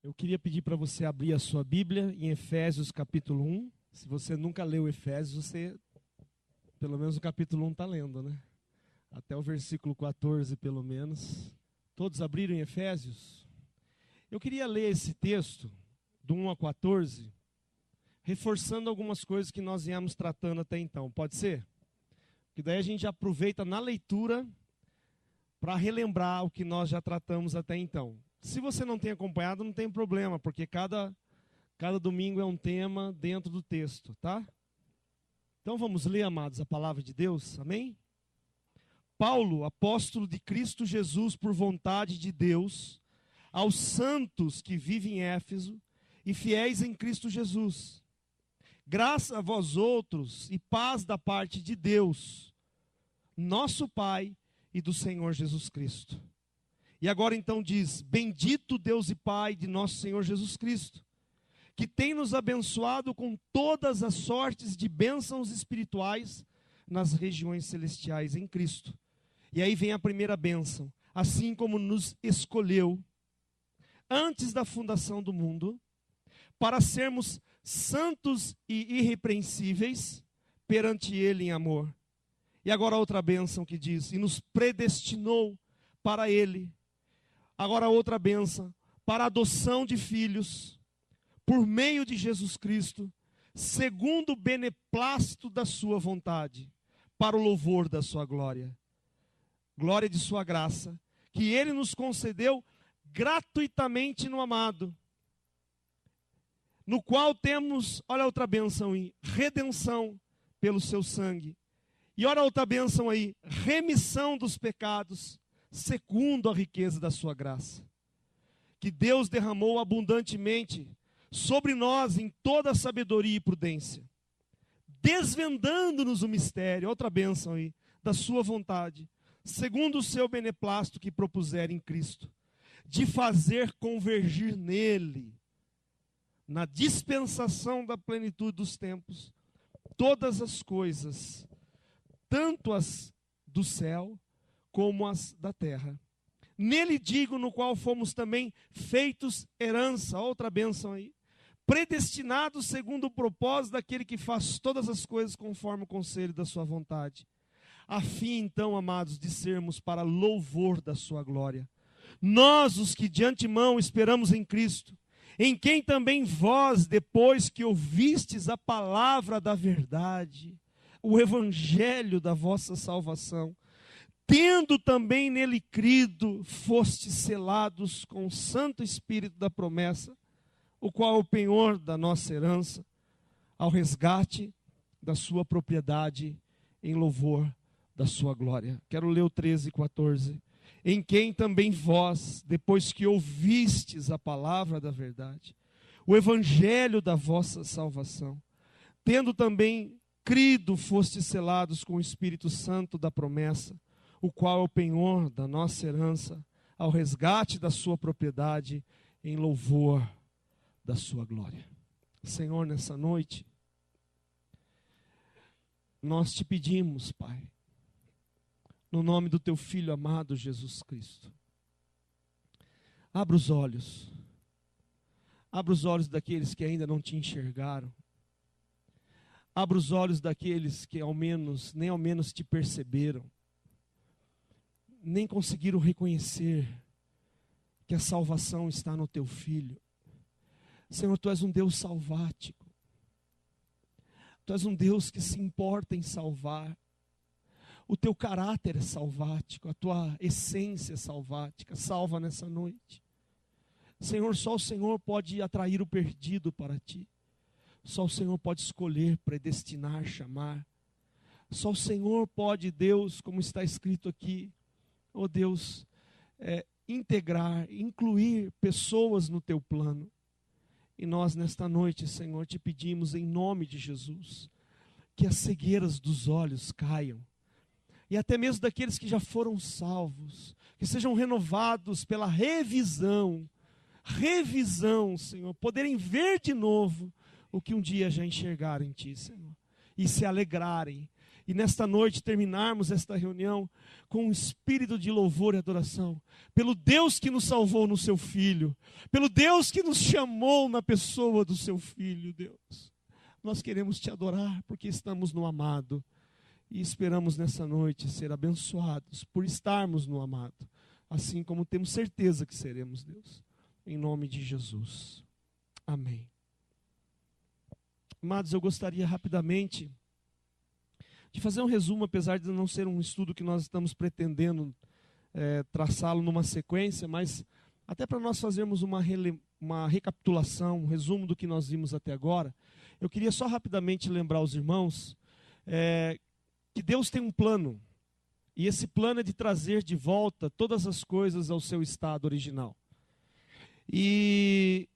Eu queria pedir para você abrir a sua Bíblia em Efésios capítulo 1. Se você nunca leu Efésios, você, pelo menos o capítulo 1 está lendo, né? Até o versículo 14, pelo menos. Todos abriram em Efésios? Eu queria ler esse texto, do 1 a 14, reforçando algumas coisas que nós viemos tratando até então. Pode ser? Que daí a gente aproveita na leitura para relembrar o que nós já tratamos até então. Se você não tem acompanhado, não tem problema, porque cada domingo é um tema dentro do texto, tá? Então vamos ler, amados, a palavra de Deus, amém? Paulo, apóstolo de Cristo Jesus por vontade de Deus, aos santos que vivem em Éfeso e fiéis em Cristo Jesus. Graça a vós outros e paz da parte de Deus, nosso Pai e do Senhor Jesus Cristo. E agora então diz: bendito Deus e Pai de nosso Senhor Jesus Cristo, que tem nos abençoado com todas as sortes de bênçãos espirituais nas regiões celestiais em Cristo. E aí vem a primeira bênção: assim como nos escolheu antes da fundação do mundo, para sermos santos e irrepreensíveis perante Ele em amor. E agora outra bênção que diz: e nos predestinou para Ele. Agora outra bênção: para a adoção de filhos, por meio de Jesus Cristo, segundo o beneplácito da sua vontade, para o louvor da sua glória. Glória de sua graça, que Ele nos concedeu gratuitamente no amado, no qual temos, olha outra bênção aí, redenção pelo seu sangue. E olha outra bênção aí, remissão dos pecados, segundo a riqueza da sua graça, que Deus derramou abundantemente sobre nós em toda sabedoria e prudência, desvendando-nos o mistério, outra bênção aí, da sua vontade, segundo o seu beneplácito que propuser em Cristo, de fazer convergir nele, na dispensação da plenitude dos tempos, todas as coisas, tanto as do céu como as da terra. Nele digo, no qual fomos também feitos herança, outra bênção aí, predestinados segundo o propósito daquele que faz todas as coisas conforme o conselho da sua vontade, a fim então, amados, de sermos para louvor da sua glória. Nós, os que de antemão esperamos em Cristo, em quem também vós, depois que ouvistes a palavra da verdade, o evangelho da vossa salvação, tendo também nele crido, fostes selados com o Santo Espírito da promessa, o qual é o penhor da nossa herança, ao resgate da sua propriedade, em louvor da sua glória. Quero ler o 13 e 14. Em quem também vós, depois que ouvistes a palavra da verdade, o evangelho da vossa salvação, tendo também crido, fostes selados com o Espírito Santo da promessa, o qual é o penhor da nossa herança, ao resgate da sua propriedade, em louvor da sua glória. Senhor, nessa noite, nós te pedimos, Pai, no nome do teu Filho amado Jesus Cristo, abra os olhos daqueles que ainda não te enxergaram, abra os olhos daqueles que nem ao menos te perceberam, nem conseguiram reconhecer que a salvação está no teu Filho. Senhor, tu és um Deus salvático, tu és um Deus que se importa em salvar. O teu caráter é salvático, a tua essência é salvática. Salva nessa noite. Senhor, só o Senhor pode atrair o perdido para ti. Só o Senhor pode escolher, predestinar, chamar. Só o Senhor pode, Deus, como está escrito aqui, ó Deus, integrar, incluir pessoas no teu plano. E nós nesta noite, Senhor, te pedimos em nome de Jesus, que as cegueiras dos olhos caiam. E até mesmo daqueles que já foram salvos, que sejam renovados pela revisão, Senhor, poderem ver de novo o que um dia já enxergaram em Ti, Senhor, e se alegrarem, E nesta noite terminarmos esta reunião com um espírito de louvor e adoração. Pelo Deus que nos salvou no seu Filho. Pelo Deus que nos chamou na pessoa do seu Filho, Deus. Nós queremos te adorar porque estamos no amado. E esperamos nessa noite ser abençoados por estarmos no amado. Assim como temos certeza que seremos, Deus. Em nome de Jesus. Amém. Amados, eu gostaria rapidamente de fazer um resumo, apesar de não ser um estudo que nós estamos pretendendo traçá-lo numa sequência, mas até para nós fazermos uma recapitulação, um resumo do que nós vimos até agora, eu queria só rapidamente lembrar aos irmãos que Deus tem um plano, e esse plano é de trazer de volta todas as coisas ao seu estado original. E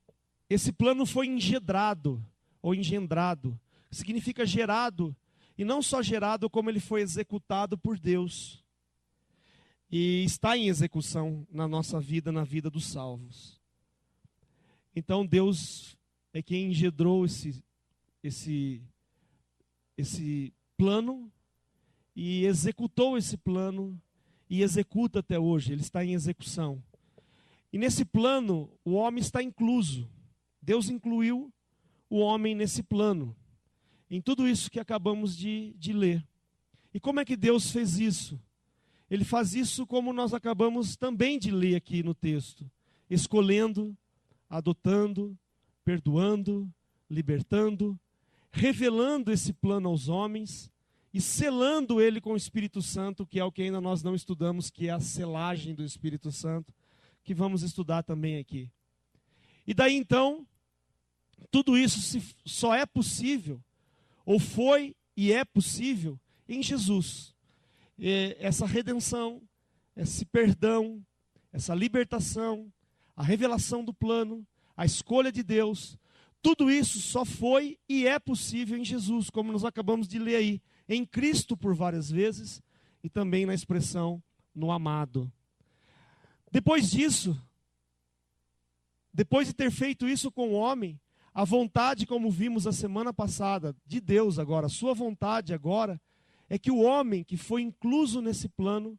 esse plano foi engendrado, significa gerado, e não só gerado, como ele foi executado por Deus. E está em execução na nossa vida, na vida dos salvos. Então Deus é quem engendrou esse plano, e executou esse plano, e executa até hoje, ele está em execução. E nesse plano, o homem está incluso. Deus incluiu o homem nesse plano, em tudo isso que acabamos de ler. E como é que Deus fez isso? Ele faz isso como nós acabamos também de ler aqui no texto, escolhendo, adotando, perdoando, libertando, revelando esse plano aos homens e selando ele com o Espírito Santo, que é o que ainda nós não estudamos, que é a selagem do Espírito Santo, que vamos estudar também aqui. E daí então, tudo isso só é possível, ou foi e é possível, em Jesus. Essa redenção, esse perdão, essa libertação, a revelação do plano, a escolha de Deus, tudo isso só foi e é possível em Jesus, como nós acabamos de ler aí, em Cristo por várias vezes, e também na expressão no amado. Depois disso, depois de ter feito isso com o homem, a vontade, como vimos a semana passada, de Deus agora, a sua vontade agora, é que o homem que foi incluso nesse plano,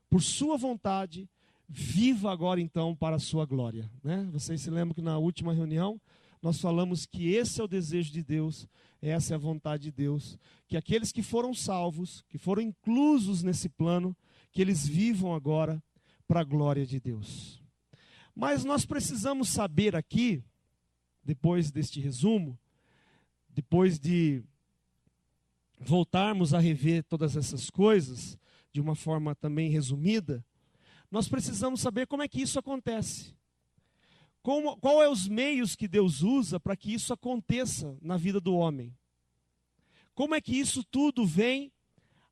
por sua vontade, viva agora então para a sua glória. Né? Vocês se lembram que na última reunião, nós falamos que esse é o desejo de Deus, essa é a vontade de Deus, que aqueles que foram salvos, que foram inclusos nesse plano, que eles vivam agora para a glória de Deus. Mas nós precisamos saber aqui, depois deste resumo, depois de voltarmos a rever todas essas coisas, de uma forma também resumida, nós precisamos saber como é que isso acontece. Qual é os meios que Deus usa para que isso aconteça na vida do homem? Como é que isso tudo vem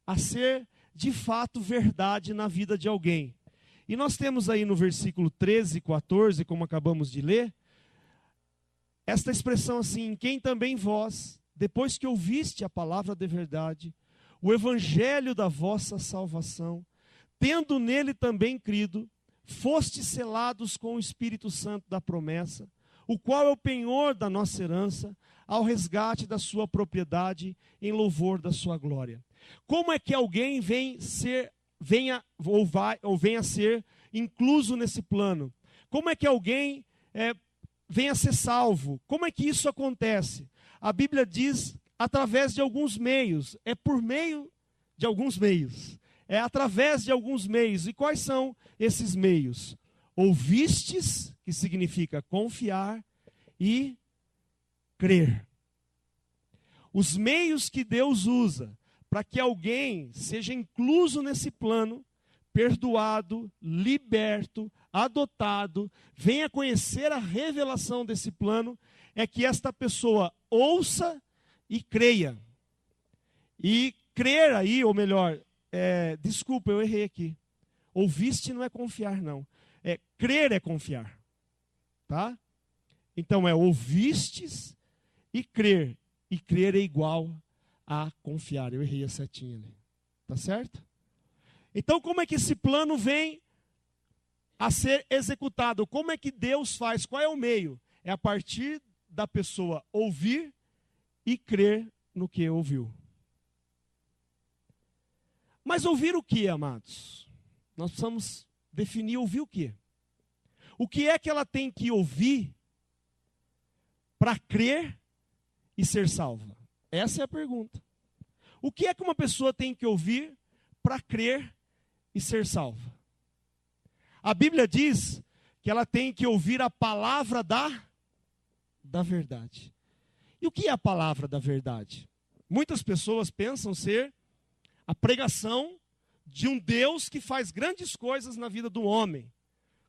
a ser de fato verdade na vida de alguém? E nós temos aí no versículo 13 e 14, como acabamos de ler, esta expressão assim: quem também vós, depois que ouviste a palavra de verdade, o evangelho da vossa salvação, tendo nele também crido, fostes selados com o Espírito Santo da promessa, o qual é o penhor da nossa herança, ao resgate da sua propriedade, em louvor da sua glória. Como é que alguém venha a ser incluso nesse plano? Como é que alguém venha a ser salvo? Como é que isso acontece? A Bíblia diz através de alguns meios, é por meio de alguns meios, é através de alguns meios. E quais são esses meios? Ouvistes, que significa confiar, e crer. Os meios que Deus usa para que alguém seja incluso nesse plano, perdoado, liberto, adotado, venha conhecer a revelação desse plano, é que esta pessoa ouça e creia. E crer aí, ou melhor, desculpa, eu errei aqui. Ouviste não é confiar, não. Crer é confiar. Tá? Então ouvistes e crer. E crer é igual a confiar. Eu errei a setinha ali. Tá certo? Então como é que esse plano vem a ser executado? Como é que Deus faz? Qual é o meio? É a partir da pessoa ouvir e crer no que ouviu. Mas ouvir o que, amados? Nós precisamos definir ouvir o quê? O que é que ela tem que ouvir para crer e ser salva? Essa é a pergunta. O que é que uma pessoa tem que ouvir para crer e ser salva? A Bíblia diz que ela tem que ouvir a palavra da verdade. E o que é a palavra da verdade? Muitas pessoas pensam ser a pregação de um Deus que faz grandes coisas na vida do homem.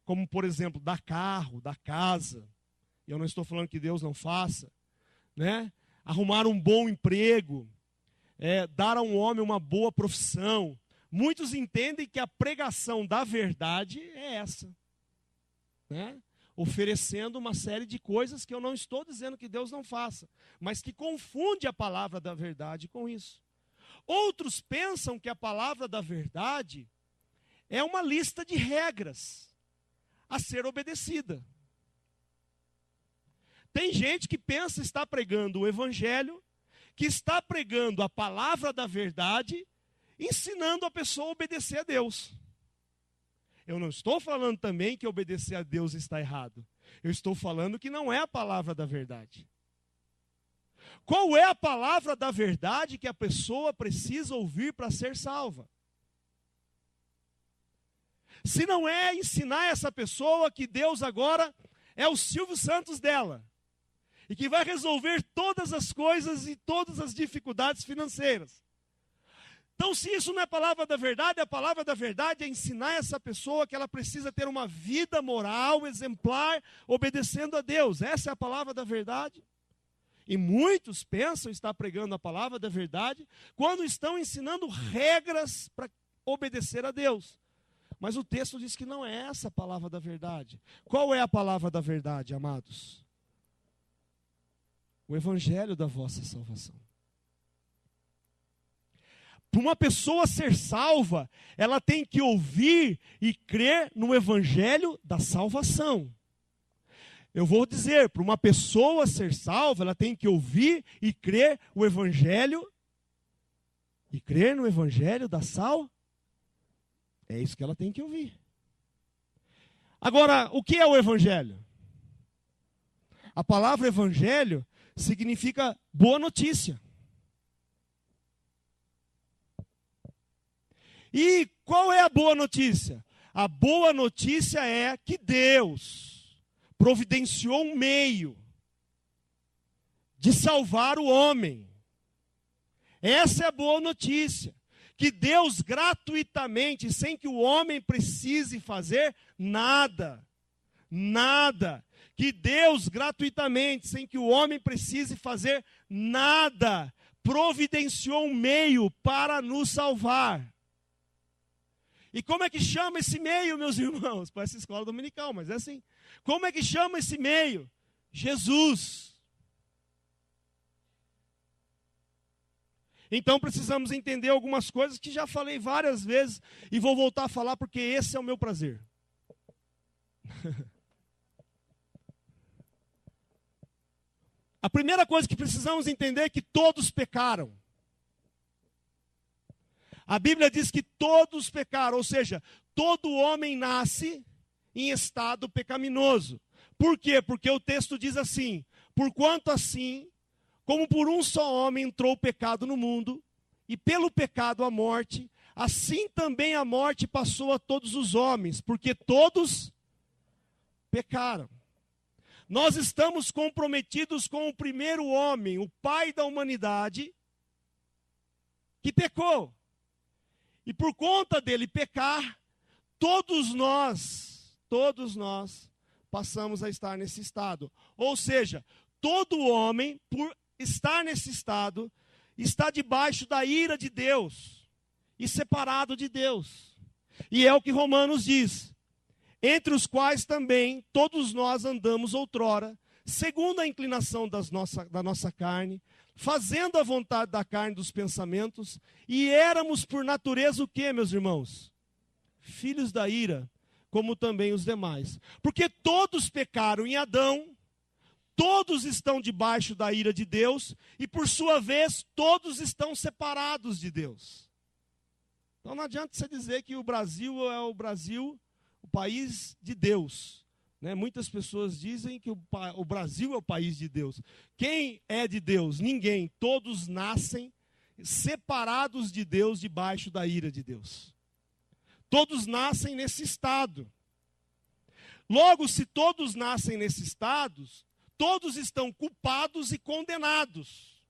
Como, por exemplo, dar carro, dar casa. Eu não estou falando que Deus não faça. Né? Arrumar um bom emprego. Dar a um homem uma boa profissão. Muitos entendem que a pregação da verdade é essa. Né? Oferecendo uma série de coisas que eu não estou dizendo que Deus não faça, mas que confunde a palavra da verdade com isso. Outros pensam que a palavra da verdade é uma lista de regras a ser obedecida. Tem gente que pensa estar pregando o evangelho, que está pregando a palavra da verdade, ensinando a pessoa a obedecer a Deus. Eu não estou falando também que obedecer a Deus está errado. Eu estou falando que não é a palavra da verdade. Qual é a palavra da verdade que a pessoa precisa ouvir para ser salva? Se não é ensinar essa pessoa que Deus agora é o Silvio Santos dela, e que vai resolver todas as coisas e todas as dificuldades financeiras. Então, se isso não é a palavra da verdade é ensinar essa pessoa que ela precisa ter uma vida moral, exemplar, obedecendo a Deus. Essa é a palavra da verdade. E muitos pensam estar pregando a palavra da verdade quando estão ensinando regras para obedecer a Deus. Mas o texto diz que não é essa a palavra da verdade. Qual é a palavra da verdade, amados? O evangelho da vossa salvação. Para uma pessoa ser salva, ela tem que ouvir e crer no evangelho da salvação. Eu vou dizer, para uma pessoa ser salva, ela tem que ouvir e crer o evangelho e crer no evangelho da salvação. É isso que ela tem que ouvir. Agora, o que é o evangelho? A palavra evangelho significa boa notícia. E qual é a boa notícia? A boa notícia é que Deus providenciou um meio de salvar o homem. Essa é a boa notícia. Que Deus gratuitamente, sem que o homem precise fazer nada, que Deus gratuitamente, sem que o homem precise fazer nada, providenciou um meio para nos salvar. E como é que chama esse meio, meus irmãos? Parece escola dominical, mas é assim. Como é que chama esse meio? Jesus. Então precisamos entender algumas coisas que já falei várias vezes e vou voltar a falar porque esse é o meu prazer. A primeira coisa que precisamos entender é que todos pecaram. A Bíblia diz que todos pecaram, ou seja, todo homem nasce em estado pecaminoso. Por quê? Porque o texto diz assim: porquanto assim, como por um só homem entrou o pecado no mundo, e pelo pecado a morte, assim também a morte passou a todos os homens, porque todos pecaram. Nós estamos comprometidos com o primeiro homem, o pai da humanidade, que pecou. E por conta dele pecar, todos nós passamos a estar nesse estado. Ou seja, todo homem, por estar nesse estado, está debaixo da ira de Deus e separado de Deus. E é o que Romanos diz: entre os quais também todos nós andamos outrora, segundo a inclinação da nossa carne, fazendo a vontade da carne dos pensamentos, e éramos por natureza o quê, meus irmãos? Filhos da ira, como também os demais. Porque todos pecaram em Adão, todos estão debaixo da ira de Deus, e por sua vez, todos estão separados de Deus. Então não adianta você dizer que o Brasil é o país de Deus. Né? Muitas pessoas dizem que o Brasil é o país de Deus. Quem é de Deus? Ninguém. Todos nascem separados de Deus, debaixo da ira de Deus. Todos nascem nesse estado. Logo, se todos nascem nesse estado, todos estão culpados e condenados.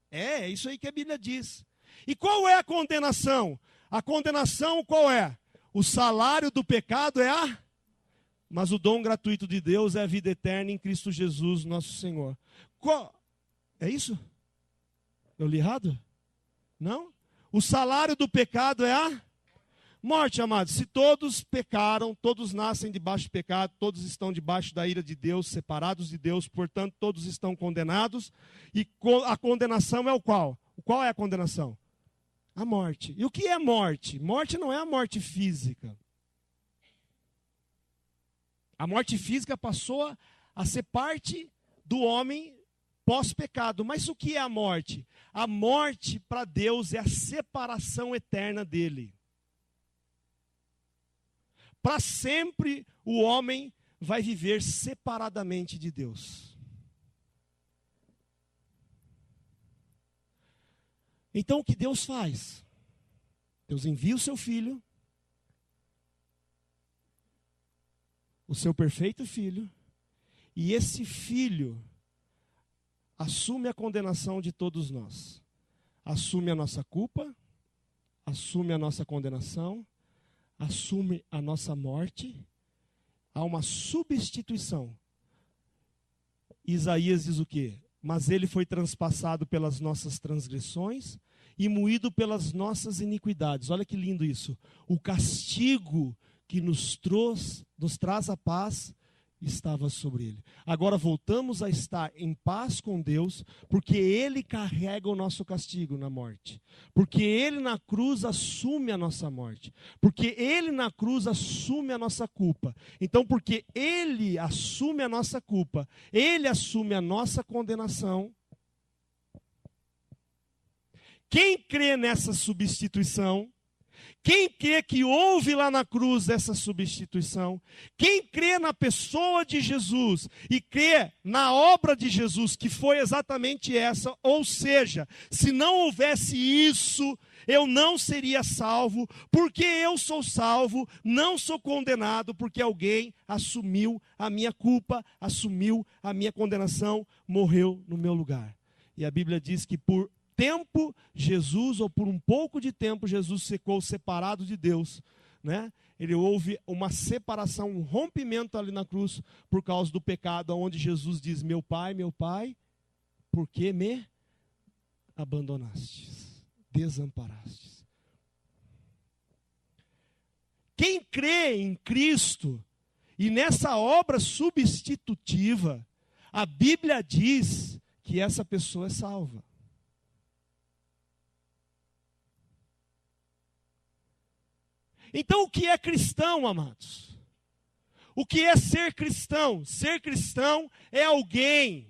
É isso aí que a Bíblia diz. E qual é a condenação? A condenação qual é? O salário do pecado é mas o dom gratuito de Deus é a vida eterna em Cristo Jesus, nosso Senhor. É isso? Eu li errado? Não? O salário do pecado é a morte, amados. Se todos pecaram, todos nascem debaixo do pecado, todos estão debaixo da ira de Deus, separados de Deus, portanto, todos estão condenados. E a condenação é o qual? Qual é a condenação? A morte. E o que é morte? Morte não é a morte física. A morte física passou a ser parte do homem pós-pecado. Mas o que é a morte? A morte para Deus é a separação eterna dele. Para sempre o homem vai viver separadamente de Deus. Então o que Deus faz? Deus envia o seu filho, o seu perfeito filho, e esse filho assume a condenação de todos nós. Assume a nossa culpa, assume a nossa condenação, assume a nossa morte. Há uma substituição. Isaías diz o quê? Mas ele foi transpassado pelas nossas transgressões e moído pelas nossas iniquidades. Olha que lindo isso. O castigo que nos traz a paz estava sobre ele. Agora voltamos a estar em paz com Deus, porque ele carrega o nosso castigo na morte. Porque ele na cruz assume a nossa morte. Porque ele na cruz assume a nossa culpa. Então, porque ele assume a nossa culpa, ele assume a nossa condenação. Quem crê nessa substituição, quem crê que houve lá na cruz essa substituição, quem crê na pessoa de Jesus e crê na obra de Jesus, que foi exatamente essa, ou seja, se não houvesse isso, eu não seria salvo, porque eu sou salvo, não sou condenado, porque alguém assumiu a minha culpa, assumiu a minha condenação, morreu no meu lugar. E a Bíblia diz que por tempo, Jesus, ou por um pouco de tempo, Jesus ficou separado de Deus, né? Ele houve uma separação, um rompimento ali na cruz, por causa do pecado, onde Jesus diz, meu Pai, por que me abandonastes, desamparastes? Quem crê em Cristo, e nessa obra substitutiva, a Bíblia diz que essa pessoa é salva. Então, o que é cristão, amados? O que é ser cristão? Ser cristão é alguém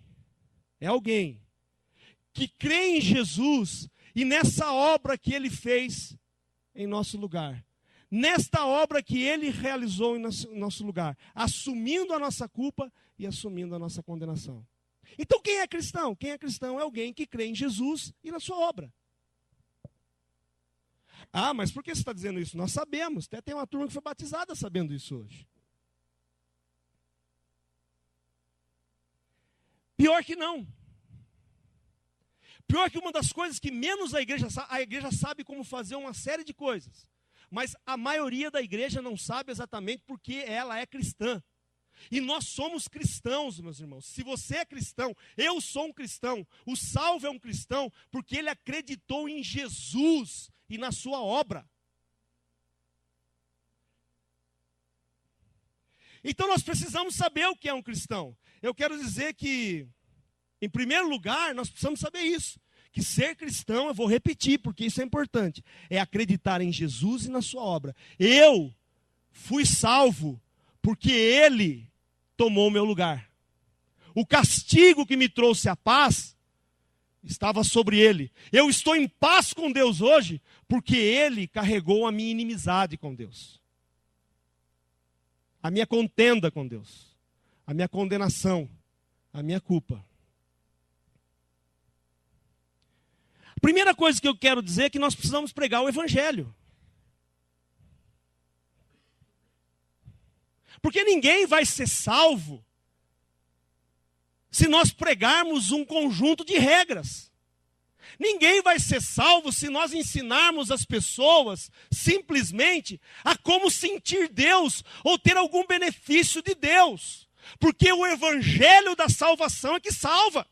que crê em Jesus e nessa obra que ele fez em nosso lugar. Nesta obra que ele realizou em nosso lugar, assumindo a nossa culpa e assumindo a nossa condenação. Então, quem é cristão? Quem é cristão é alguém que crê em Jesus e na sua obra. Ah, mas por que você está dizendo isso? Nós sabemos, até tem uma turma que foi batizada sabendo isso hoje. Pior que não. Pior que uma das coisas que menos a igreja sabe como fazer uma série de coisas. Mas a maioria da igreja não sabe exatamente porque ela é cristã. E nós somos cristãos, meus irmãos. Se você é cristão, eu sou um cristão. O salvo é um cristão porque ele acreditou em Jesus e na sua obra. Então nós precisamos saber o que é um cristão. Eu quero dizer que, em primeiro lugar, nós precisamos saber isso. Que ser cristão, eu vou repetir porque isso é importante, é acreditar em Jesus e na sua obra. Eu fui salvo porque ele tomou o meu lugar. O castigo que me trouxe a paz estava sobre ele. Eu estou em paz com Deus hoje, porque ele carregou a minha inimizade com Deus. A minha contenda com Deus. A minha condenação. A minha culpa. A primeira coisa que eu quero dizer é que nós precisamos pregar o Evangelho. Porque ninguém vai ser salvo se nós pregarmos um conjunto de regras. Ninguém vai ser salvo se nós ensinarmos as pessoas simplesmente a como sentir Deus ou ter algum benefício de Deus. Porque o Evangelho da salvação é que salva.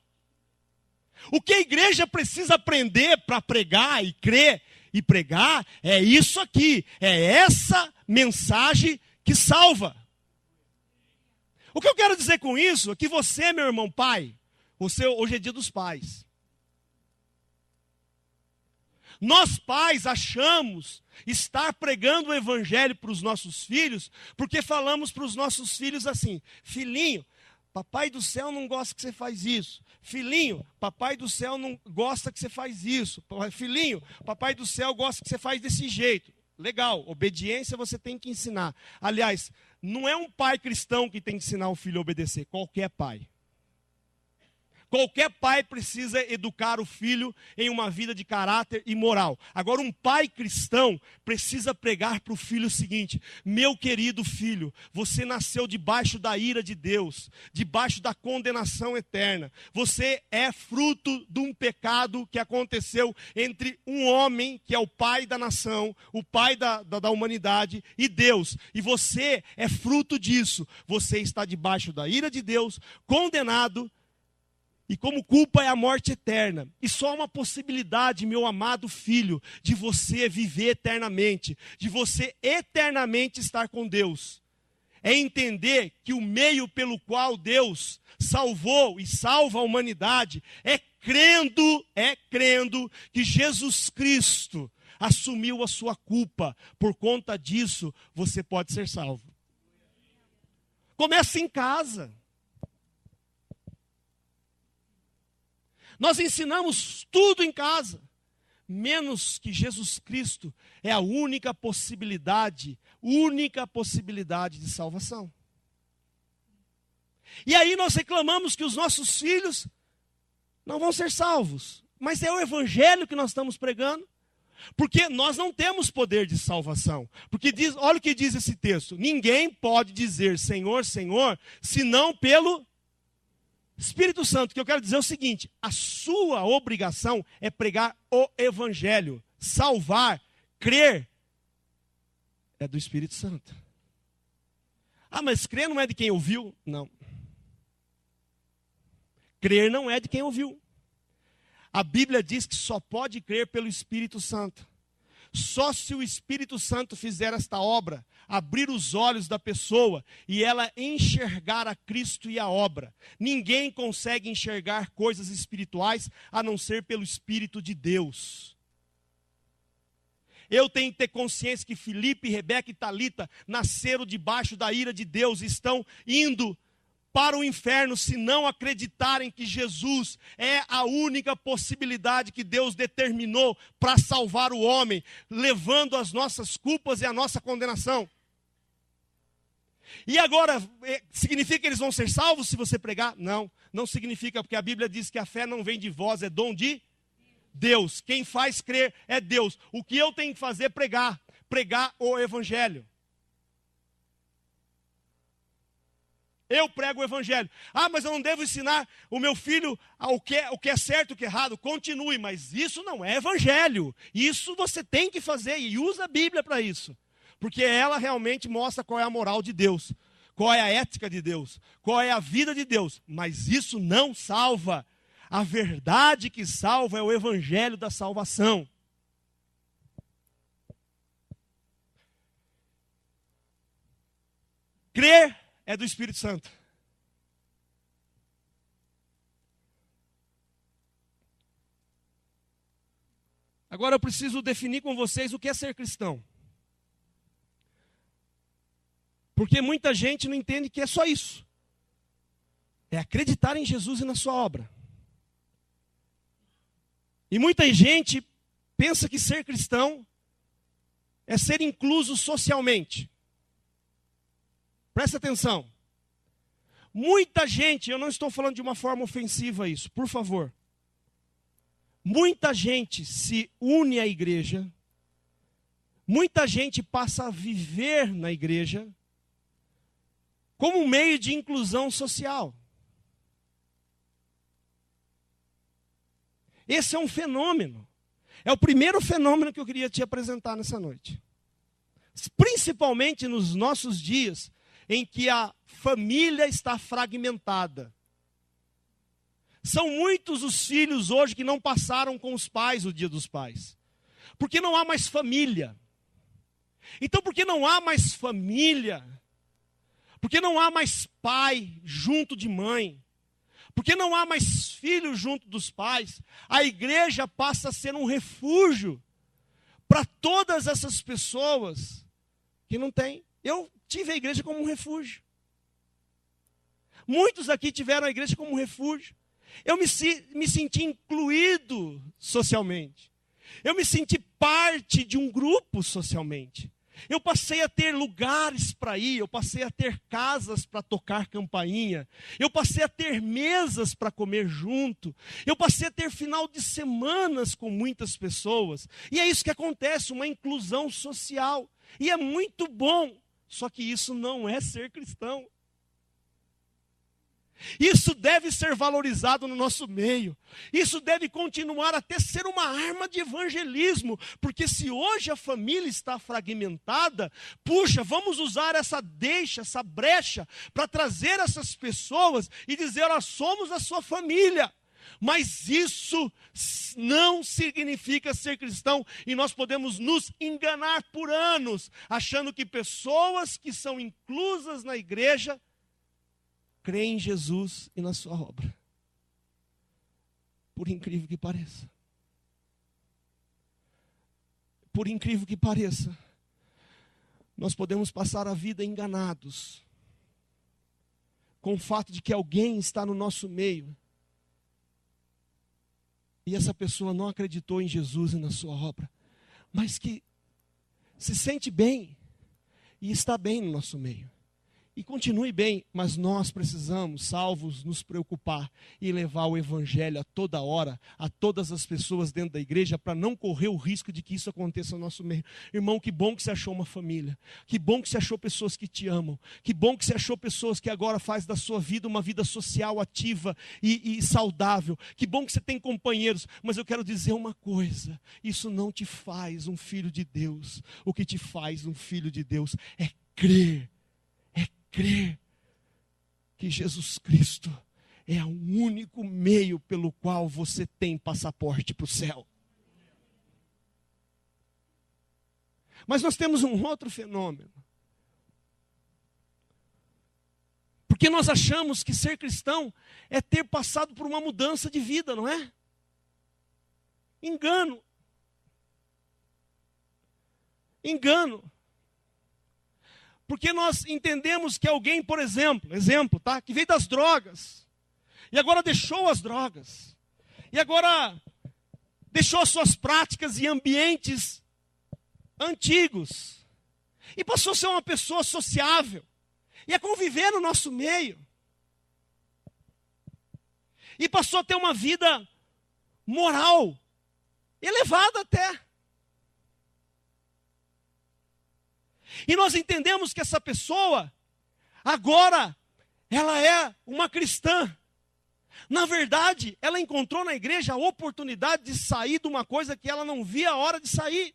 O que a igreja precisa aprender para pregar e crer e pregar é isso aqui. É essa mensagem que salva. O que eu quero dizer com isso é que você, meu irmão pai, hoje é dia dos pais. Nós pais achamos estar pregando o Evangelho para os nossos filhos, porque falamos para os nossos filhos assim: filhinho, papai do céu não gosta que você faz isso. Filhinho, papai do céu não gosta que você faz isso. Filhinho, papai do céu gosta que você faz desse jeito. Legal, obediência você tem que ensinar. Aliás, não é um pai cristão que tem que ensinar o filho a obedecer, qualquer pai. Qualquer pai precisa educar o filho em uma vida de caráter e moral. Agora, um pai cristão precisa pregar para o filho o seguinte: meu querido filho, você nasceu debaixo da ira de Deus, debaixo da condenação eterna. Você é fruto de um pecado que aconteceu entre um homem, que é o pai da nação, o pai da humanidade, e Deus. E você é fruto disso. Você está debaixo da ira de Deus, condenado, e como culpa é a morte eterna. E só há uma possibilidade, meu amado filho, de você viver eternamente, de você eternamente estar com Deus. É entender que o meio pelo qual Deus salvou e salva a humanidade é crendo que Jesus Cristo assumiu a sua culpa. Por conta disso, você pode ser salvo. Comece em casa. Nós ensinamos tudo em casa, menos que Jesus Cristo é a única possibilidade de salvação. E aí nós reclamamos que os nossos filhos não vão ser salvos. Mas é o Evangelho que nós estamos pregando. Porque nós não temos poder de salvação. Porque olha o que diz esse texto: ninguém pode dizer Senhor, Senhor, senão pelo Espírito Santo. O que eu quero dizer é o seguinte: a sua obrigação é pregar o Evangelho. Salvar, crer, é do Espírito Santo. Ah, mas crer não é de quem ouviu? Não. Crer não é de quem ouviu. A Bíblia diz que só pode crer pelo Espírito Santo. Só se o Espírito Santo fizer esta obra, abrir os olhos da pessoa e ela enxergar a Cristo e a obra. Ninguém consegue enxergar coisas espirituais a não ser pelo Espírito de Deus. Eu tenho que ter consciência que Filipe, Rebeca e Talita nasceram debaixo da ira de Deus e estão indo para o inferno se não acreditarem que Jesus é a única possibilidade que Deus determinou para salvar o homem, levando as nossas culpas e a nossa condenação. E agora, significa que eles vão ser salvos se você pregar? Não, não significa, porque a Bíblia diz que a fé não vem de vós, é dom de Deus. Quem faz crer é Deus. O que eu tenho que fazer é pregar o Evangelho. Eu prego o Evangelho. Ah, mas eu não devo ensinar o meu filho o que é certo e o que é errado. Continue, mas isso não é Evangelho. Isso você tem que fazer e usa a Bíblia para isso. Porque ela realmente mostra qual é a moral de Deus, qual é a ética de Deus, qual é a vida de Deus. Mas isso não salva. A verdade que salva é o Evangelho da salvação. Crer é do Espírito Santo. Agora eu preciso definir com vocês o que é ser cristão. Porque muita gente não entende que é só isso. É acreditar em Jesus e na sua obra. E muita gente pensa que ser cristão é ser incluso socialmente. Presta atenção. Muita gente, eu não estou falando de uma forma ofensiva isso, por favor. Muita gente se une à igreja, muita gente passa a viver na igreja como um meio de inclusão social. Esse é um fenômeno. É o primeiro fenômeno que eu queria te apresentar nessa noite. Principalmente nos nossos dias, em que a família está fragmentada. São muitos os filhos hoje que não passaram com os pais o Dia dos Pais. Porque não há mais família. Então, porque não há mais família, porque não há mais pai junto de mãe, porque não há mais filho junto dos pais, a igreja passa a ser um refúgio para todas essas pessoas que não têm. Eu tive a igreja como um refúgio. Muitos aqui tiveram a igreja como um refúgio. Eu me senti incluído socialmente. Eu me senti parte de um grupo socialmente. Eu passei a ter lugares para ir, eu passei a ter casas para tocar campainha, eu passei a ter mesas para comer junto, eu passei a ter final de semanas com muitas pessoas. E é isso que acontece, uma inclusão social. E é muito bom, só que isso não é ser cristão. Isso deve ser valorizado no nosso meio. Isso deve continuar até ser uma arma de evangelismo. Porque se hoje a família está fragmentada, puxa, vamos usar essa deixa, essa brecha, para trazer essas pessoas e dizer, nós somos a sua família. Mas isso não significa ser cristão. E nós podemos nos enganar por anos, achando que pessoas que são inclusas na igreja creem em Jesus e na sua obra. Por incrível que pareça. Por incrível que pareça, nós podemos passar a vida enganados com o fato de que alguém está no nosso meio e essa pessoa não acreditou em Jesus e na sua obra, mas que se sente bem e está bem no nosso meio. E continue bem, mas nós precisamos, salvos, nos preocupar e levar o evangelho a toda hora, a todas as pessoas dentro da igreja, para não correr o risco de que isso aconteça no nosso meio. Irmão, que bom que você achou uma família, que bom que você achou pessoas que te amam, que bom que você achou pessoas que agora faz da sua vida uma vida social ativa e saudável, que bom que você tem companheiros, mas eu quero dizer uma coisa, isso não te faz um filho de Deus. O que te faz um filho de Deus é crer que Jesus Cristo é o único meio pelo qual você tem passaporte para o céu. Mas nós temos um outro fenômeno. Porque nós achamos que ser cristão é ter passado por uma mudança de vida, não é? Engano. Porque nós entendemos que alguém, por exemplo, tá? Que veio das drogas, e agora deixou as drogas, e agora deixou as suas práticas e ambientes antigos, e passou a ser uma pessoa sociável, e a conviver no nosso meio, e passou a ter uma vida moral, elevada até. E nós entendemos que essa pessoa, agora, ela é uma cristã. Na verdade, ela encontrou na igreja a oportunidade de sair de uma coisa que ela não via a hora de sair.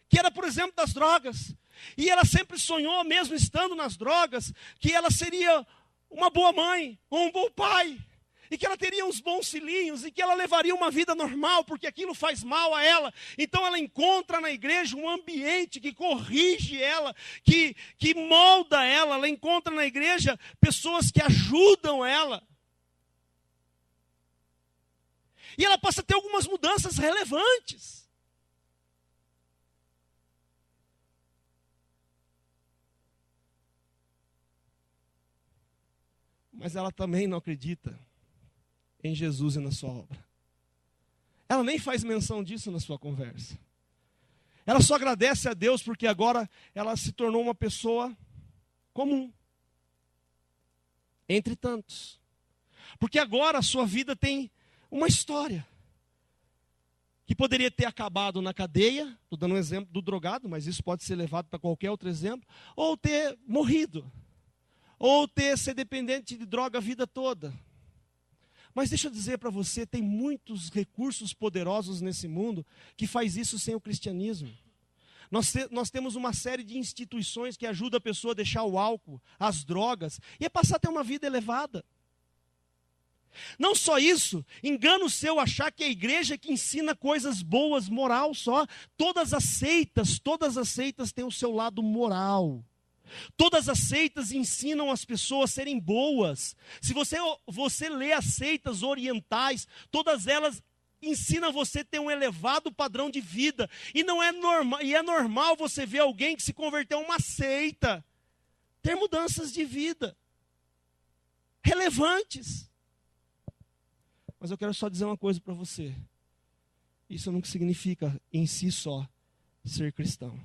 Que era, por exemplo, das drogas. E ela sempre sonhou, mesmo estando nas drogas, que ela seria uma boa mãe, ou um bom pai. E que ela teria uns bons filhinhos, e que ela levaria uma vida normal, porque aquilo faz mal a ela. Então ela encontra na igreja um ambiente que corrige ela, que molda ela. Ela encontra na igreja pessoas que ajudam ela. E ela passa a ter algumas mudanças relevantes. Mas ela também não acredita em Jesus e na sua obra. Ela nem faz menção disso na sua conversa. Ela só agradece a Deus porque agora ela se tornou uma pessoa comum, entre tantos. Porque agora a sua vida tem uma história que poderia ter acabado na cadeia, estou dando um exemplo do drogado, mas isso pode ser levado para qualquer outro exemplo, ou ter morrido, ou ter ser dependente de droga a vida toda. Mas deixa eu dizer para você, tem muitos recursos poderosos nesse mundo que faz isso sem o cristianismo. Nós temos uma série de instituições que ajudam a pessoa a deixar o álcool, as drogas, e a passar a ter uma vida elevada. Não só isso, engano seu achar que a igreja que ensina coisas boas, moral só. Todas as seitas têm o seu lado moral. Todas as seitas ensinam as pessoas a serem boas. Se você lê as seitas orientais, todas elas ensinam você a ter um elevado padrão de vida. E não é normal, e é normal você ver alguém que se converteu a uma seita ter mudanças de vida relevantes. Mas eu quero só dizer uma coisa para você. Isso não significa em si só ser cristão.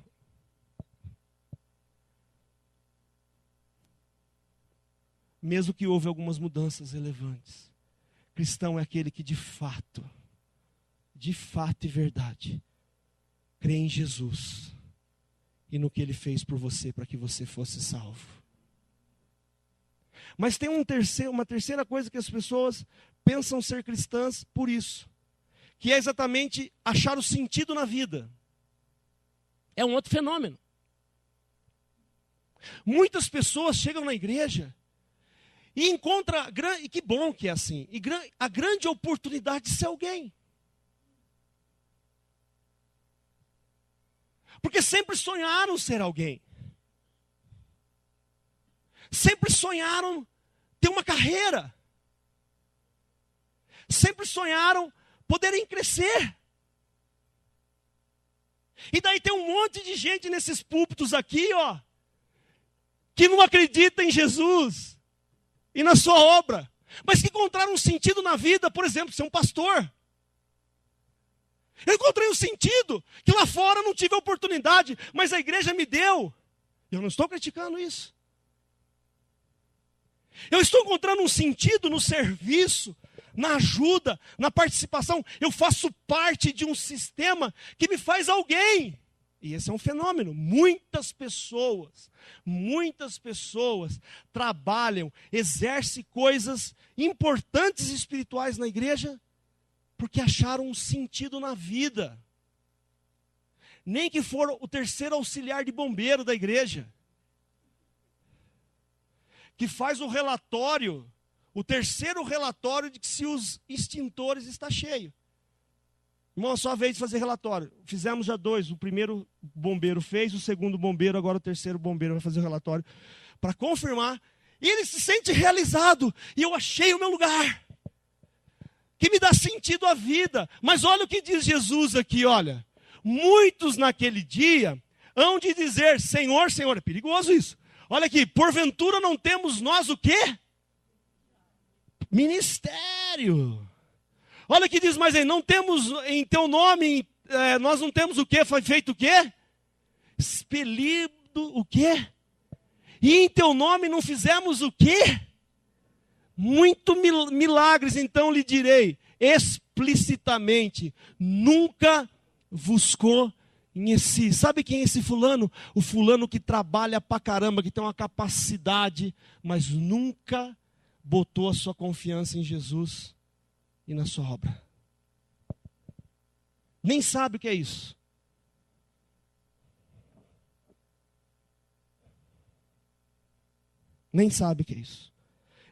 Mesmo que houve algumas mudanças relevantes, cristão é aquele que de fato e verdade, crê em Jesus e no que Ele fez por você para que você fosse salvo. Mas tem uma terceira coisa que as pessoas pensam ser cristãs por isso, que é exatamente achar o sentido na vida. É um outro fenômeno. Muitas pessoas chegam na igreja e encontram, e que bom que é assim, a grande oportunidade de ser alguém. Porque sempre sonharam ser alguém. Sempre sonharam ter uma carreira. Sempre sonharam poderem crescer. E daí tem um monte de gente nesses púlpitos aqui, ó, que não acredita em Jesus e na sua obra, mas que encontraram um sentido na vida, por exemplo, ser um pastor. Eu encontrei um sentido que lá fora não tive a oportunidade, mas a igreja me deu. Eu não estou criticando isso. Eu estou encontrando um sentido no serviço, na ajuda, na participação. Eu faço parte de um sistema que me faz alguém. E esse é um fenômeno. Muitas pessoas trabalham, exercem coisas importantes espirituais na igreja, porque acharam um sentido na vida. Nem que for o terceiro auxiliar de bombeiro da igreja, que faz o terceiro relatório de que se os extintores está cheio. Irmão, só a vez de fazer relatório. Fizemos já 2. O primeiro bombeiro fez, o segundo bombeiro, agora o terceiro bombeiro vai fazer o relatório para confirmar. E ele se sente realizado. E eu achei o meu lugar, que me dá sentido à vida. Mas olha o que diz Jesus aqui, olha. Muitos naquele dia hão de dizer, Senhor, Senhor, é perigoso isso. Olha aqui, porventura não temos nós o quê? Ministério. Olha o que diz mais aí, não temos em teu nome, nós não temos o quê? Foi feito o quê? Expelido o quê? E em teu nome não fizemos o quê? Muito milagres, então lhe direi, explicitamente, nunca vos conheci. Sabe quem é esse fulano? O fulano que trabalha pra caramba, que tem uma capacidade, mas nunca botou a sua confiança em Jesus e na sua obra. Nem sabe o que é isso. Nem sabe o que é isso.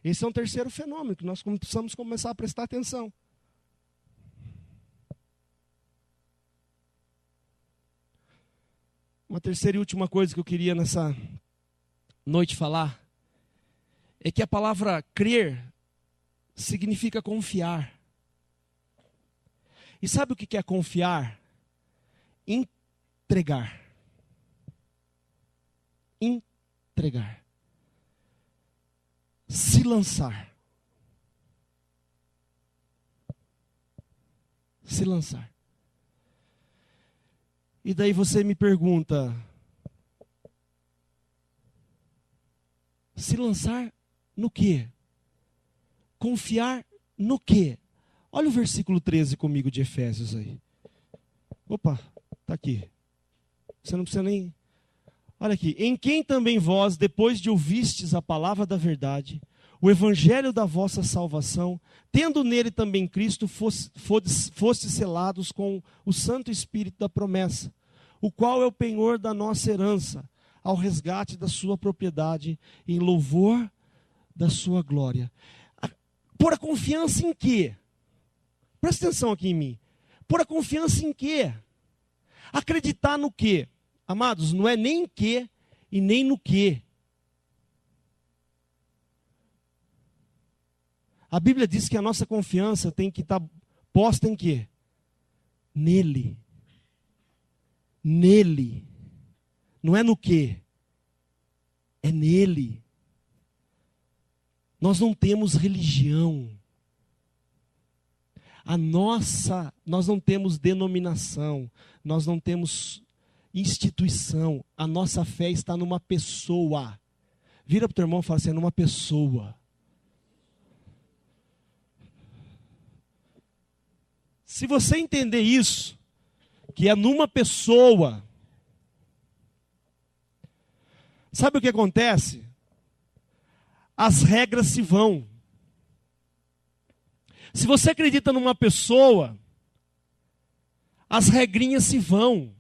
Esse é um terceiro fenômeno que nós precisamos começar a prestar atenção. Uma terceira e última coisa que eu queria nessa noite falar é que a palavra crer significa confiar. E sabe o que é confiar? Entregar. Entregar. Se lançar. Se lançar. E daí você me pergunta, se lançar no quê? Confiar no quê? Olha o versículo 13 comigo de Efésios aí. Opa, está aqui. Você não precisa nem... Olha aqui. Em quem também vós, depois de ouvistes a palavra da verdade, o evangelho da vossa salvação, tendo nele também Cristo, fostes selados com o Santo Espírito da promessa, o qual é o penhor da nossa herança, ao resgate da sua propriedade, em louvor da sua glória. Por a confiança em quê? Presta atenção aqui em mim. Por a confiança em quê? Acreditar no quê? Amados, não é nem em quê e nem no quê. A Bíblia diz que a nossa confiança tem que estar posta em quê? Nele. Nele. Não é no quê? É nele. Nós não temos religião. Nós não temos denominação. Nós não temos instituição. A nossa fé está numa pessoa. Vira para o teu irmão e fala assim, é numa pessoa. Se você entender isso, que é numa pessoa, sabe o que acontece? As regras se vão. Se você acredita numa pessoa, as regrinhas se vão.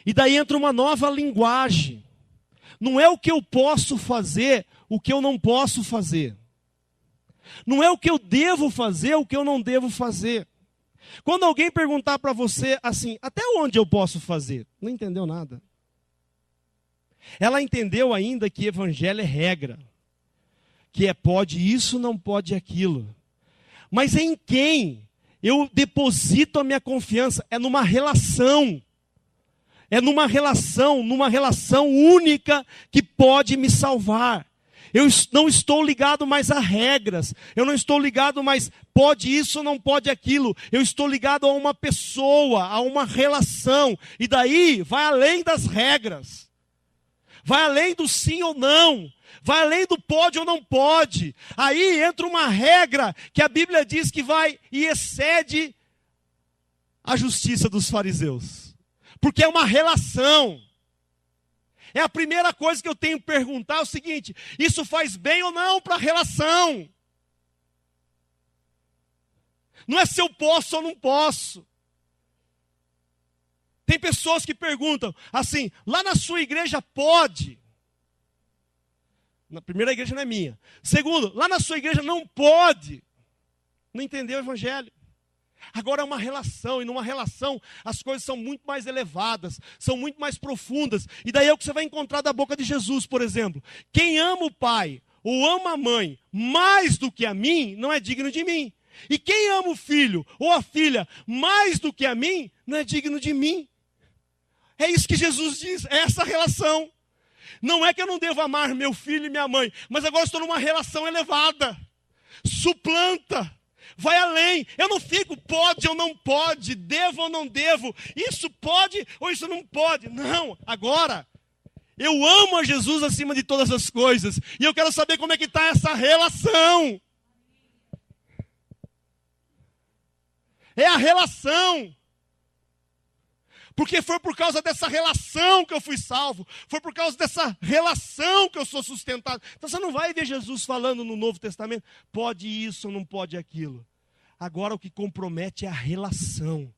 E daí entra uma nova linguagem. Não é o que eu posso fazer, o que eu não posso fazer. Não é o que eu devo fazer, o que eu não devo fazer. Quando alguém perguntar para você assim, até onde eu posso fazer? Não entendeu nada. Ela entendeu ainda que evangelho é regra. Que é pode isso, não pode aquilo. Mas em quem eu deposito a minha confiança? É numa relação. É numa relação única que pode me salvar. Eu não estou ligado mais a regras. Eu não estou ligado mais, pode isso, não pode aquilo. Eu estou ligado a uma pessoa, a uma relação. E daí vai além das regras. Vai além do sim ou não. Vai além do pode ou não pode. Aí entra uma regra que a Bíblia diz que vai e excede a justiça dos fariseus. Porque é uma relação. É a primeira coisa que eu tenho que perguntar, é o seguinte, isso faz bem ou não para a relação? Não é se eu posso ou não posso. Tem pessoas que perguntam assim, lá na sua igreja pode? Na primeira igreja não é minha. Segundo, lá na sua igreja não pode. Não entendeu o evangelho. Agora é uma relação, e numa relação as coisas são muito mais elevadas, são muito mais profundas. E daí é o que você vai encontrar da boca de Jesus, por exemplo. Quem ama o pai ou ama a mãe mais do que a mim, não é digno de mim. E quem ama o filho ou a filha mais do que a mim, não é digno de mim. É isso que Jesus diz, é essa relação. Não é que eu não devo amar meu filho e minha mãe, mas agora estou numa relação elevada. Suplanta. Vai além, eu não fico pode ou não pode, devo ou não devo, isso pode ou isso não pode. Não, agora, eu amo a Jesus acima de todas as coisas, e eu quero saber como é que está essa relação. É a relação. Porque foi por causa dessa relação que eu fui salvo, foi por causa dessa relação que eu sou sustentado. Então você não vai ver Jesus falando no Novo Testamento, pode isso ou não pode aquilo. Agora o que compromete é a relação.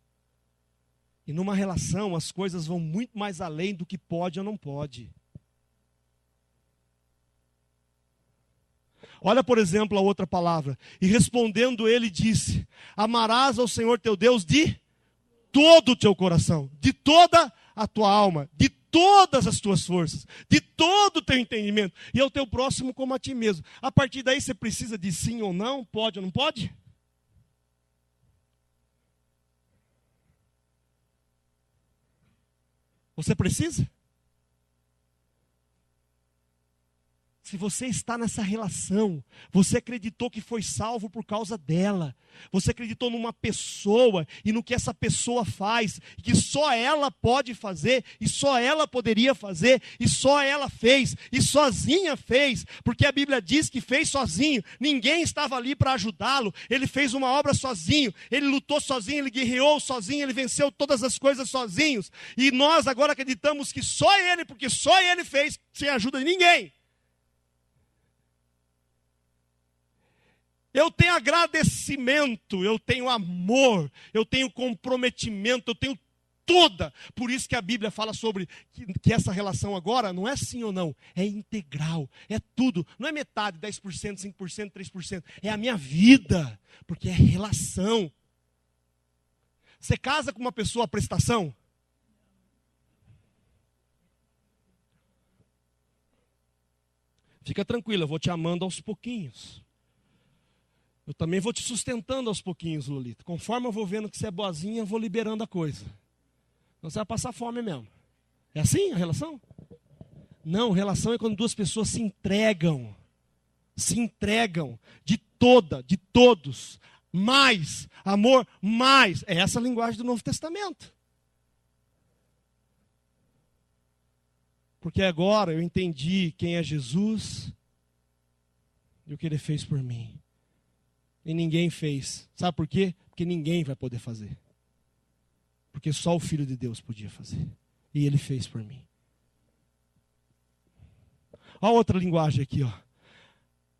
E numa relação as coisas vão muito mais além do que pode ou não pode. Olha, por exemplo, a outra palavra. E respondendo ele disse, amarás ao Senhor teu Deus de todo o teu coração, de toda a tua alma, de todas as tuas forças, de todo o teu entendimento, e ao teu próximo como a ti mesmo. A partir daí você precisa de sim ou não, pode ou não pode? Você precisa? Se você está nessa relação, você acreditou que foi salvo por causa dela. Você acreditou numa pessoa e no que essa pessoa faz, que só ela pode fazer, e só ela poderia fazer, e só ela fez, e sozinha fez, porque a Bíblia diz que fez sozinho, ninguém estava ali para ajudá-lo, ele fez uma obra sozinho, ele lutou sozinho, ele guerreou sozinho, ele venceu todas as coisas sozinhos, e nós agora acreditamos que só ele, porque só ele fez, sem a ajuda de ninguém. Eu tenho agradecimento, eu tenho amor, eu tenho comprometimento, eu tenho toda. Por isso que a Bíblia fala sobre que essa relação agora não é sim ou não, é integral, é tudo. Não é metade, 10%, 5%, 3%, é a minha vida, porque é relação. Você casa com uma pessoa a prestação? Fica tranquilo, eu vou te amando aos pouquinhos. Eu também vou te sustentando aos pouquinhos, Lolita. Conforme eu vou vendo que você é boazinha, eu vou liberando a coisa. Não, você vai passar fome mesmo. É assim a relação? Não, relação é quando duas pessoas se entregam. Se entregam de todos. Mais, amor, mais. É essa a linguagem do Novo Testamento. Porque agora eu entendi quem é Jesus e o que ele fez por mim. E ninguém fez. Sabe por quê? Porque ninguém vai poder fazer. Porque só o Filho de Deus podia fazer. E ele fez por mim. Olha outra linguagem aqui, ó.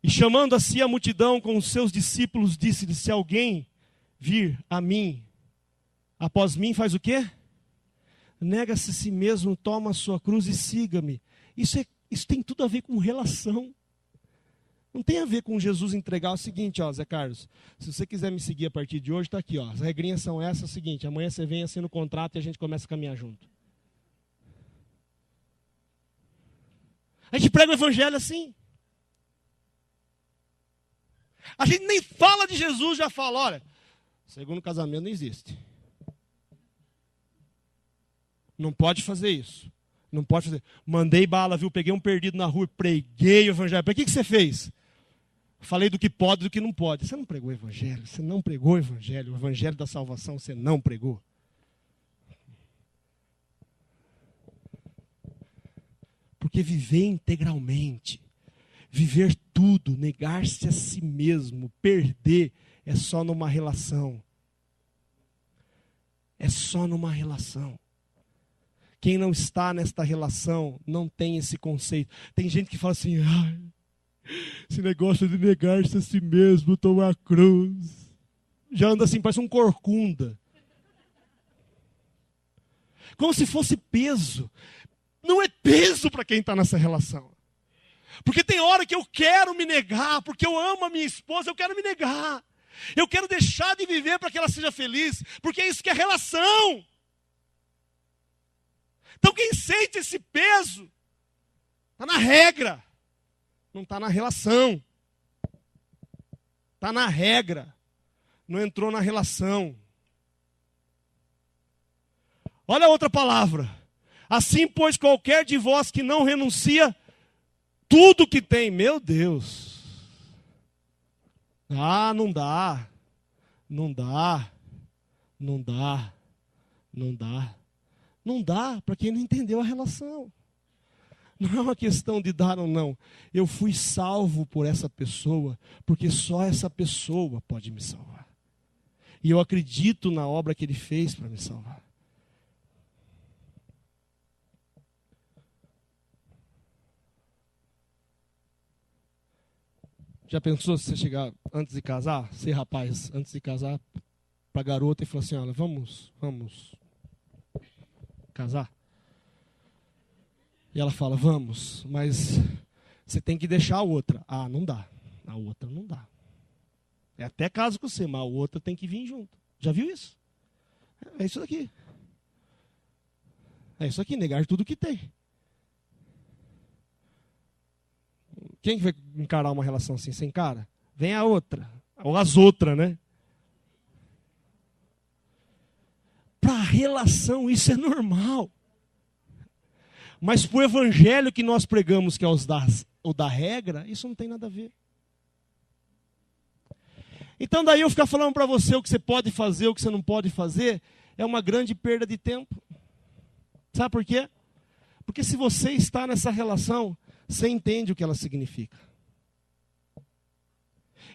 E chamando a si a multidão com os seus discípulos, disse-lhe: se alguém vir a mim, após mim faz o quê? Nega-se a si mesmo, toma a sua cruz e siga-me. Isso tem tudo a ver com relação. Não tem a ver com Jesus entregar o seguinte, ó, Zé Carlos, se você quiser me seguir a partir de hoje, está aqui, ó. As regrinhas são essas, é o seguinte, amanhã você vem, assina o contrato e a gente começa a caminhar junto. A gente prega o evangelho assim. A gente nem fala de Jesus, já fala, olha, segundo casamento não existe. Não pode fazer isso. Não pode fazer. Mandei bala, viu? Peguei um perdido na rua, preguei o evangelho. Para que você fez? Falei do que pode e do que não pode. Você não pregou o evangelho, você não pregou o evangelho da salvação você não pregou. Porque viver integralmente, viver tudo, negar-se a si mesmo, perder, é só numa relação. É só numa relação. Quem não está nesta relação não tem esse conceito. Tem gente que fala assim, esse negócio de negar-se a si mesmo, tomar a cruz. Já anda assim, parece um corcunda. Como se fosse peso. Não é peso para quem está nessa relação. Porque tem hora que eu quero me negar, porque eu amo a minha esposa, eu quero me negar. Eu quero deixar de viver para que ela seja feliz, porque é isso que é relação. Então quem sente esse peso, está na regra, não está na relação. Está na regra, não entrou na relação. Olha a outra palavra. Assim, pois, qualquer de vós que não renuncia tudo que tem, meu Deus. Não dá. Não dá. Não dá. Não dá. Não dá para quem não entendeu a relação. Não é uma questão de dar ou não. Eu fui salvo por essa pessoa, porque só essa pessoa pode me salvar. E eu acredito na obra que ele fez para me salvar. Já pensou se você chegar antes de casar, ser rapaz, antes de casar, para a garota e falar assim, olha, vamos casar? E ela fala, vamos, mas você tem que deixar a outra. Não dá, a outra não dá. É até caso com você, mas a outra tem que vir junto. Já viu isso? É isso daqui. É isso aqui, negar tudo que tem. Quem vai encarar uma relação assim? Sem cara? Vem a outra. Ou as outras, né? Para a relação isso é normal. Mas para o evangelho que nós pregamos, que é ou da regra, isso não tem nada a ver. Então daí eu ficar falando para você o que você pode fazer, o que você não pode fazer, é uma grande perda de tempo. Sabe por quê? Porque se você está nessa relação, você entende o que ela significa.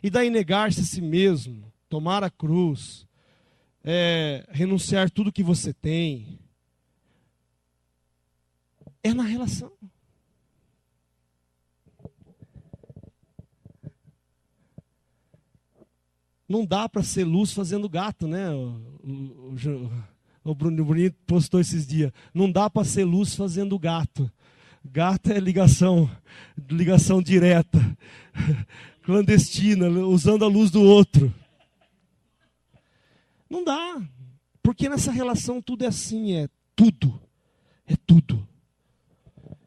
E daí negar-se a si mesmo, tomar a cruz, renunciar tudo que você tem, é na relação. Não dá para ser luz fazendo gato, né? O Bruno Bonito postou esses dias. Não dá para ser luz fazendo gato. Gato é ligação direta, clandestina, usando a luz do outro. Não dá, porque nessa relação tudo é assim, é tudo. É tudo.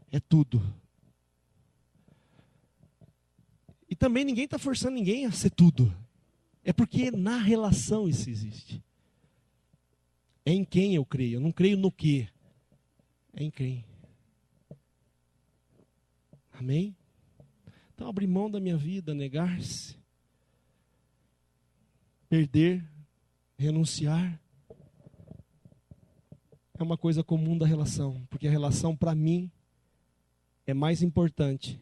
É tudo. E também ninguém está forçando ninguém a ser tudo. É porque na relação isso existe. É em quem eu creio. Eu não creio no quê. É em quem. Amém? Então abrir mão da minha vida, negar-se, perder, renunciar, é uma coisa comum da relação. Porque a relação para mim é mais importante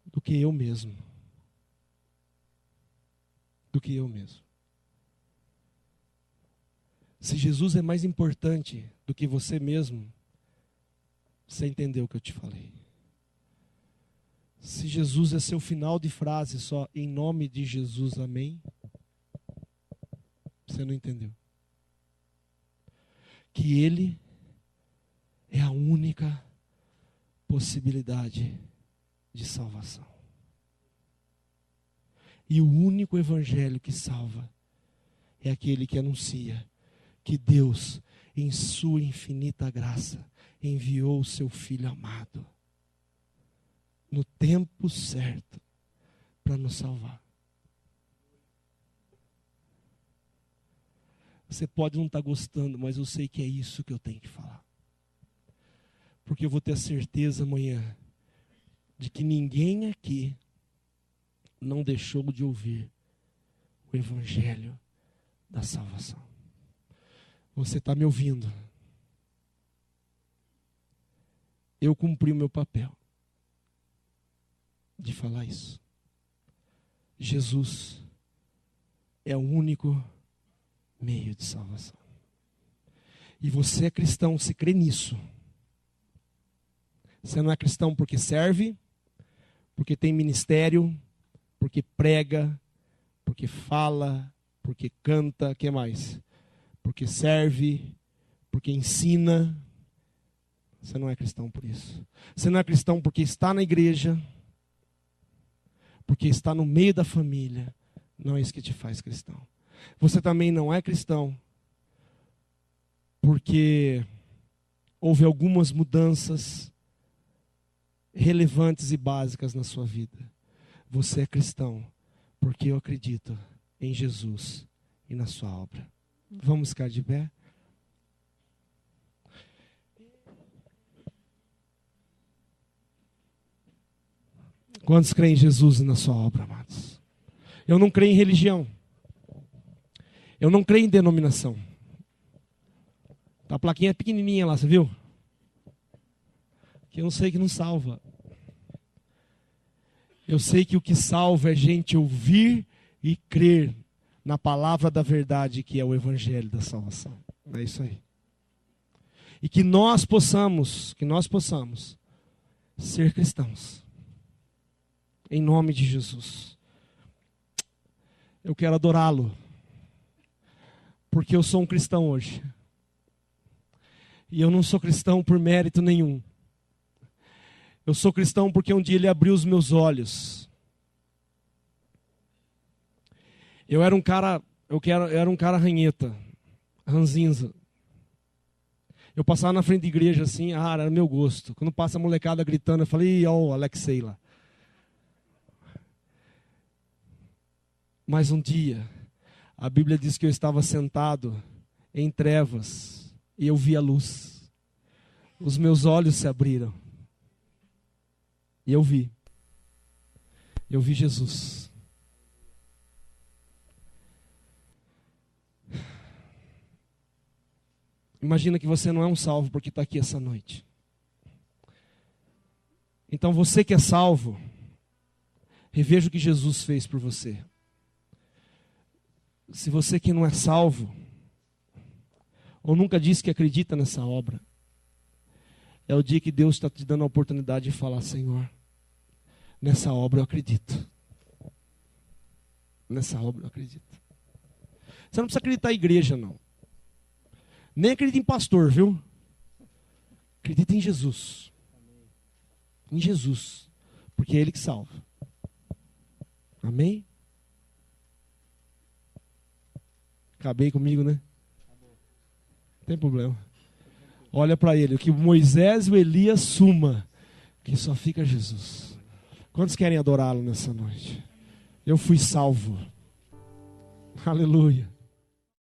do que eu mesmo. Do que eu mesmo. Se Jesus é mais importante do que você mesmo, você entendeu o que eu te falei. Se Jesus é seu final de frase só, em nome de Jesus, amém, você não entendeu. Que Ele é a única possibilidade de salvação. E o único evangelho que salva é aquele que anuncia que Deus, em sua infinita graça, enviou o seu Filho amado no tempo certo para nos salvar. Você pode não estar gostando, mas eu sei que é isso que eu tenho que falar. Porque eu vou ter a certeza amanhã de que ninguém aqui não deixou de ouvir o evangelho da salvação. Você está me ouvindo? Eu cumpri o meu papel de falar isso. Jesus é o único meio de salvação. E você é cristão, se crê nisso. Você não é cristão porque serve, porque tem ministério, porque prega, porque fala, porque canta, o que mais? Porque serve, porque ensina. Você não é cristão por isso. Você não é cristão porque está na igreja, porque está no meio da família. Não é isso que te faz cristão. Você também não é cristão porque houve algumas mudanças relevantes e básicas na sua vida. Você é cristão porque eu acredito em Jesus e na sua obra. Vamos ficar de pé? Quantos creem em Jesus e na sua obra, amados? Eu não creio em religião. Eu não creio em denominação. A plaquinha é pequenininha lá, você viu? Que eu não sei que não salva. Eu sei que o que salva é gente ouvir e crer na palavra da verdade, que é o evangelho da salvação. É isso aí. E que nós possamos ser cristãos. Em nome de Jesus. Eu quero adorá-lo. Porque eu sou um cristão hoje. E eu não sou cristão por mérito nenhum. Eu sou cristão porque um dia Ele abriu os meus olhos. Eu era um cara ranheta, ranzinza. Eu passava na frente da igreja assim, era meu gosto. Quando passa a molecada gritando, eu falei, ó o Alexei lá. Mas um dia, a Bíblia diz que eu estava sentado em trevas e eu vi a luz. Os meus olhos se abriram. E eu vi. Eu vi Jesus. Imagina que você não é um salvo porque está aqui essa noite. Então você que é salvo, reveja o que Jesus fez por você. Se você que não é salvo, ou nunca disse que acredita nessa obra, é o dia que Deus está te dando a oportunidade de falar: Senhor, nessa obra eu acredito. Nessa obra eu acredito. Você não precisa acreditar em igreja, não. Nem acredita em pastor, viu? Acredita em Jesus. Em Jesus. Porque é Ele que salva. Amém? Acabei comigo, né? Não tem problema. Olha para ele, o que Moisés e o Elias suma, que só fica Jesus. Quantos querem adorá-lo nessa noite? Eu fui salvo. Aleluia.